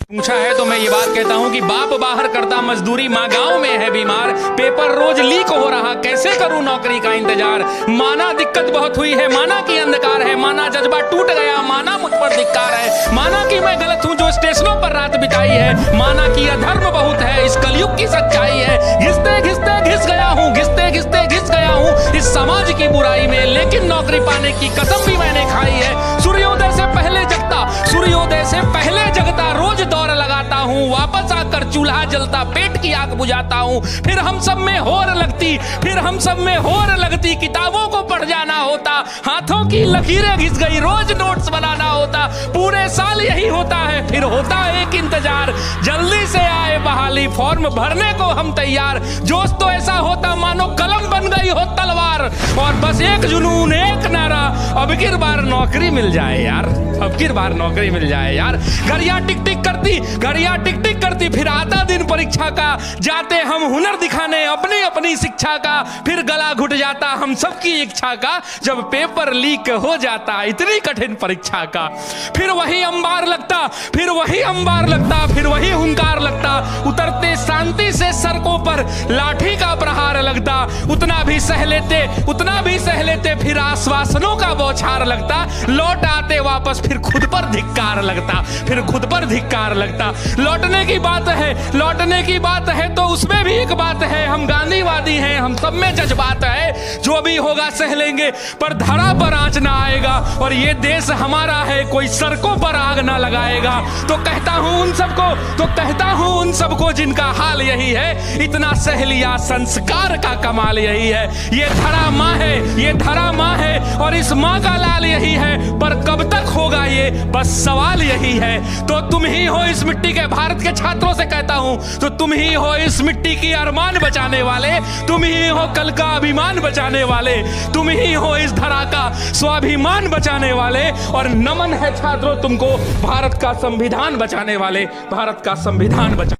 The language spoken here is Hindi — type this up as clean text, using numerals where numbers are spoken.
पूछा है तो मैं ये बात कहता हूँ कि बाप बाहर करता मजदूरी, माँ गांव में है बीमार, पेपर रोज लीक हो रहा, कैसे करूँ नौकरी का इंतजार। माना दिक्कत बहुत हुई है, माना कि अंधकार है, माना जज्बा टूट गया, माना मुझ पर धिक्कार है, माना कि मैं गलत हूँ जो स्टेशनों पर रात बिताई है, माना कि अधर्म बहुत है, इस कलयुग की सच्चाई है। घिसते घिसते घिस गया हूँ, घिसते घिसते घिस गया हूँ इस समाज की बुराई में, लेकिन नौकरी पाने की कसम भी मैंने खाई है। सूर्योदय से पहले जगता, सूर्योदय से पहले जगता, रोज दौड़ लगाता हूँ, वापस आकर चूल्हा जलता, पेट की आग बुझाता हूँ। फिर हम सब में होर लगती, फिर हम सब में होर लगती, किताबों को पढ़ जाना होता, हाथों की लकीरें घिस गई, रोज नोट्स बनाना होता, पूरे साल यही होता है, फिर होता एक इंतजार, जल्दी से आए बहाली, फॉर्म भरने को हम तैयार। जोश तो ऐसा होता मानो कलम बन गई हो तलवार, और बस एक जुनून एक नारा, अब की बार नौकरी मिल जाए यार, अब की बार नौकरी मिल जाए यार। घड़ियां टिक टिक करती, घड़ियां टिक टिक करती, फिर आता दिन परीक्षा का, जाते हम हुनर दिखाने अपनी अपनी शिक्षा का, फिर गला घुट जाता हम सबकी इच्छा का, जब पेपर लीक हो जाता इतनी कठिन परीक्षा का। फिर वही अंबार लगता, फिर वही अंबार लगता, फिर वही हुंकार लगता, उतरते शांति से सड़कों पर लाठी का प्रहार लगता, उतना भी सह लेते, उतना भी सह लेते, फिर आश्वासनों का बौछार लगता, लौट आते वापस फिर खुद पर धिक्कार लगता, फिर खुद पर धिक्कार लगता। लौटने की बात है, लौटने की बात है तो उसमें भी एक बात है, हम गांधीवादी हैं, हम सब में जज्बात है, जो भी होगा सह लेंगे पर धरा पर आंच ना आएगा, और ये देश हमारा है, कोई सड़कों पर आग ना लगाएगा। तो कहता हूं उन सबको, तो कहता हूं उन सबको जिनका हाल यही है, इतना सह लिया संस्कार का कमाल यही है। ये धरा माँ है, ये धरा माँ है, और इस माँ का लाल यही है, पर कब तक होगा ये बस सवाल यही है। तो तुम ही हो इस मिट्टी के, भारत के छात्रों से कहता हूं, तो तुम ही हो इस मिट्टी की अरमान बचाने वाले, तुम ही हो कल का अभिमान बचाने वाले, तुम ही हो इस धरा का स्वाभिमान बचाने वाले, और नमन है छात्रों तुमको भारत का संविधान बचाने वाले, भारत का संविधान बचा